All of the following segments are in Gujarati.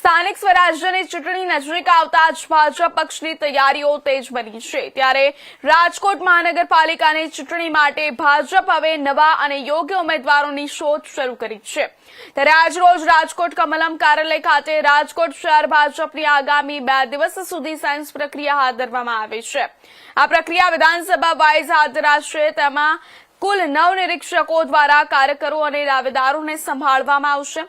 સ્થાનિક સ્વરાજ્યની ચૂંટણી નજીક આવતા જ ભાજપ પક્ષની તૈયારીઓ તેજ બની છે ત્યારે રાજકોટ મહાનગરપાલિકાની ચૂંટણી માટે ભાજપ હવે નવા અને યોગ્ય ઉમેદવારોની શોધ શરૂ કરી છે ત્યારે આજરોજ રાજકોટ કમલમ કાર્યાલય ખાતે રાજકોટ શહેર ભાજપની આગામી 2 દિવસ સુધી સાયન્સ પ્રક્રિયા હાથ ધરવામાં આવી છે। આ પ્રક્રિયા વિધાનસભા વાઇઝ હાથ ધરાશે। તેમાં કુલ 9 નિરીક્ષકો દ્વારા કાર્યકરો અને દાવેદારોને સંભાળવામાં આવશે।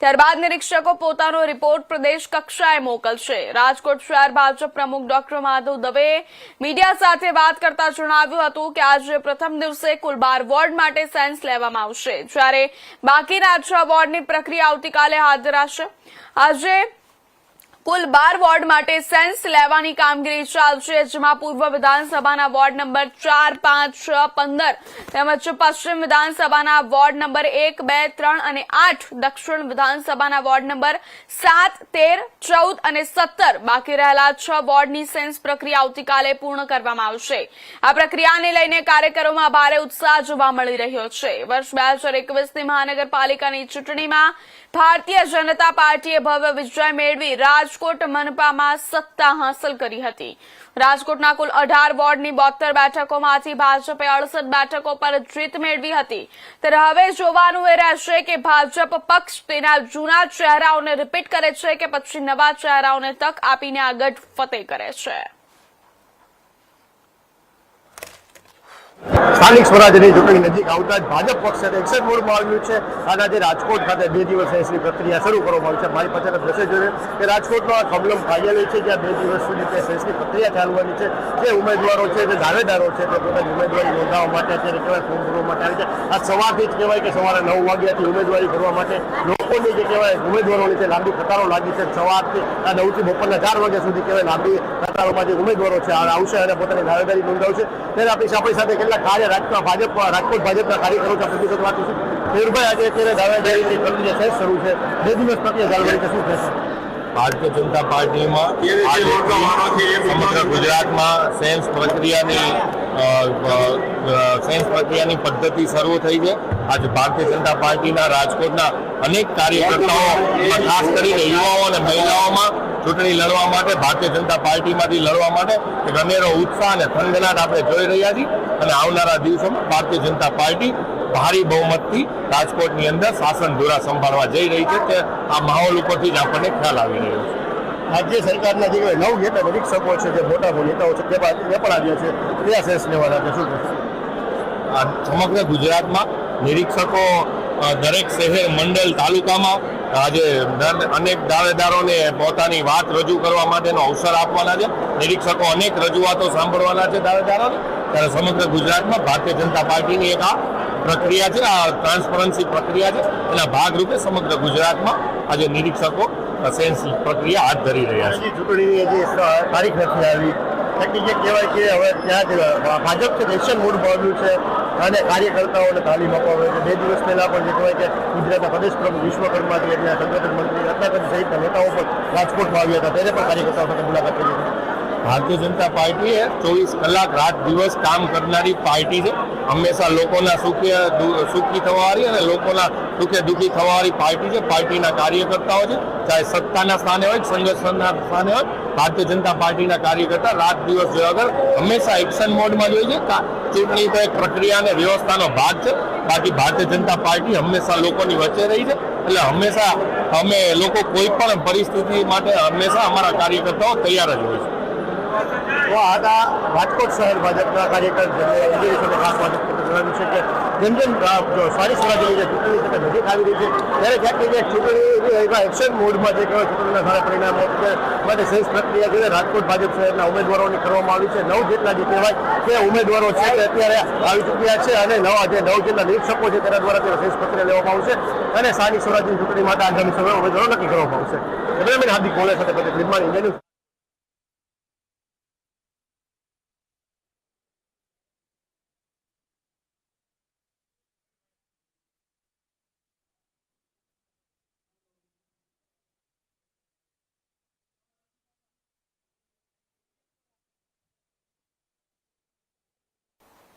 ત્યારબાદ નિરીક્ષકો પોતાનો રિપોર્ટ પ્રદેશ કક્ષાએ મોકલશે। રાજકોટ શહેર ભાજપ પ્રમુખ ડોક્ટર માધવ દવેએ મીડિયા સાથે વાત કરતા જણાવ્યું હતું કે આજે પ્રથમ દિવસે કુલ 12 વોર્ડ માટે સાયન્સ લેવામાં આવશે, જ્યારે બાકીના 6 વોર્ડની પ્રક્રિયા આવતીકાલે હાથ ધરાશે। આજે કુલ 12 વોર્ડ માટે સાયન્સ લેવાની કામગીરી ચાલશે, જેમાં પૂર્વ વિધાનસભાના વોર્ડ નંબર 4, 5, 6, 15 તેમજ પશ્ચિમ વિધાનસભાના વોર્ડ નંબર 1, 2, 3 અને 8, દક્ષિણ વિધાનસભાના વોર્ડ નંબર 7, 13, 14 અને 17 બાકી રહેલા 6 વોર્ડની સાયન્સ પ્રક્રિયા આવતીકાલે પૂર્ણ કરવામાં આવશે। આ પ્રક્રિયાને લઈને કાર્યકરોમાં ભારે ઉત્સાહ જોવા મળી રહ્યો છે। વર્ષ 2021ની મહાનગરપાલિકાની ચૂંટણીમાં ભારતીય જનતા પાર્ટીએ ભવ્ય વિજય મેળવી રાજકોટ મનપામાં સત્તા હાંસલ કરી હતી। રાજકોટના કુલ 18 વોર્ડની 72 બેઠકોમાંથી ભાજપે 68 બેઠકો પર જીત મેળવી હતી। ત્યારે હવે જોવાનું એ રહેશે કે ભાજપ પક્ષ તેના જૂના ચહેરાઓને રિપીટ કરે છે કે પછી નવા ચહેરાઓને તક આપીને આગળ ફતેહ કરે છે। સ્થાનિક સ્વરાજ્યની ચૂંટણી નજીક આવતા જ ભાજપ પક્ષ સાથે એક્શન મોડમાં આવ્યું છે। આજે રાજકોટ ખાતે 2 દિવસ સાયન્સની પ્રક્રિયા શરૂ કરવામાં આવી છે। મારી પાસે મેસેજ જોયું કે રાજકોટનો કમલમ કાર્યાલય છે, જ્યાં 2 દિવસ સુધી સાયન્સની પ્રક્રિયા ચાલવાની છે। જે ઉમેદવારો છે, જે દાવેદારો છે, તે પોતાની ઉમેદવારી નોંધાવવા માટે અત્યારે કહેવાય ફોર્મ ભરવા માટે આવી છે। આ સવારથી જ કહેવાય કે સવારે 9 વાગ્યાથી ઉમેદવારી ભરવા માટે લોકોની જે કહેવાય ઉમેદવારોની જે લાંબી કતારો લાગી છે। સવારથી 9 થી બપોરના 4 વાગ્યા સુધી કહેવાય લાંબી કતારોમાં જે ઉમેદવારો છે આવશે અને પોતાની દાવેદારી નોંધાવશે। ત્યારે આપણી સાથે કેટલાક કાર્ય રાજકોટ ભાજપના કાર્યકરો સાથે વાત છે। ખેડભાઈ, આજે અત્યારે દાવેદારીની પ્રક્રિયા શરૂ છે, 2 દિવસ પ્રક્રિયા ચાલવાની છે, શું કહેશો? ભારતીય જનતા પાર્ટીમાં સમગ્ર ગુજરાતમાં સાયન્સ પ્રક્રિયાની પદ્ધતિ શરૂ થઈ છે। આજે ભારતીય જનતા પાર્ટીના રાજકોટના અનેક કાર્યકર્તાઓ, ખાસ કરીને યુવાઓ અને મહિલાઓમાં ચૂંટણી લડવા માટે, ભારતીય જનતા પાર્ટીમાંથી લડવા માટે એક અનેરો ઉત્સાહ અને થનગનાટ આપણે જોઈ રહ્યા છીએ અને આવનારા દિવસોમાં ભારતીય જનતા પાર્ટી ભારી બહુમતથી રાજકોટની અંદર શાસન ધુરા સંભાળવા જઈ રહી છે। તે આ માહોલ ઉપરથી જ આપણને ખ્યાલ આવી રહ્યો છે। રાજ્ય સરકારના જે 9 જેટલા નિરીક્ષકો છે, જે મોટા નેતાઓ છે, તે પણ આવ્યા છે, ત્યાં સેન્સ લેવાના છે, શું કહેશો? સમગ્ર ગુજરાતમાં નિરીક્ષકો દરેક શહેર, મંડળ, તાલુકામાં આજે અનેક દાવેદારોને પોતાની વાત રજૂ કરવા માટેનો અવસર આપવાના છે। નિરીક્ષકો અનેક રજૂઆતો સાંભળવાના છે દાવેદારોને। ત્યારે સમગ્ર ગુજરાતમાં ભારતીય જનતા પાર્ટીની એક આ પ્રક્રિયા છે, આ ટ્રાન્સપરન્સી પ્રક્રિયા છે, એના ભાગરૂપે સમગ્ર ગુજરાતમાં આજે નિરીક્ષકો સેન્સ પ્રક્રિયા હાથ ધરી રહ્યા છે। ચૂંટણીની જે તારીખ નથી આવી, જે કહેવાય કે હવે ત્યાં ભાજપ છે એક્શન મોડમાં આવ્યું છે અને કાર્યકર્તાઓને તાલીમ આપવામાં આવે છે। 2 દિવસ પહેલા પણ જે કહેવાય કે ગુજરાતના પ્રદેશ પ્રમુખ વિશ્વકર્મા સંગઠન મંત્રી રત્નાકર સહિતના નેતાઓ પણ રાજકોટમાં આવ્યા હતા, તેને પણ કાર્યકર્તાઓ સાથે મુલાકાત કરી હતી। ભારતીય જનતા પાર્ટી એ 24 કલાક રાત દિવસ કામ કરનારી પાર્ટી છે। હંમેશા લોકોના સુખી થવાવાળી અને લોકોના દુઃખે દુઃખી થવાવાળી પાર્ટી છે। પાર્ટીના કાર્યકર્તાઓ છે, ચાહે સત્તાના સ્થાને હોય, સંગઠનના સ્થાને હોય, ભારતીય જનતા પાર્ટીના કાર્યકર્તા રાત દિવસ જોયા વગર હંમેશા એક્શન મોડમાં જોઈએ છે। ચૂંટણી તો એક પ્રક્રિયા અને વ્યવસ્થાનો ભાગ છે, બાકી ભારતીય જનતા પાર્ટી હંમેશા લોકોની વચ્ચે રહી છે। એટલે હંમેશા અમે લોકો કોઈ પણ પરિસ્થિતિ માટે હંમેશા અમારા કાર્યકર્તાઓ તૈયાર જ હોય છે। તો આ રાજકોટ શહેર ભાજપના કાર્યકર ખાસ વાત જણાવ્યું છે કે જેમ જેમ સ્થાનિક સ્વરાજ્યની જે ચૂંટણી છે નજીક આવી રહી છે, ત્યારે ક્યાંક ને ક્યાંક ચૂંટણી એક્શન મોડમાં જે કહેવાય ચૂંટણીના સારા પરિણામો માટે સાયન્સ પ્રક્રિયા છે રાજકોટ ભાજપ શહેરના ઉમેદવારોની કરવામાં આવી છે। 9 જેટલા જે કહેવાય કે ઉમેદવારો છે તે અત્યારે આવી ચૂક્યા છે અને 9 જેટલા નિરીક્ષકો છે તેના દ્વારા તે સાયન્સ પ્રક્રિયા લેવામાં આવશે અને સ્થાનિક સ્વરાજ્યની ચૂંટણી માટે આગામી સમયમાં ઉમેદવારો નક્કી કરવામાં આવશે। હાર્દિક કોલે સાથે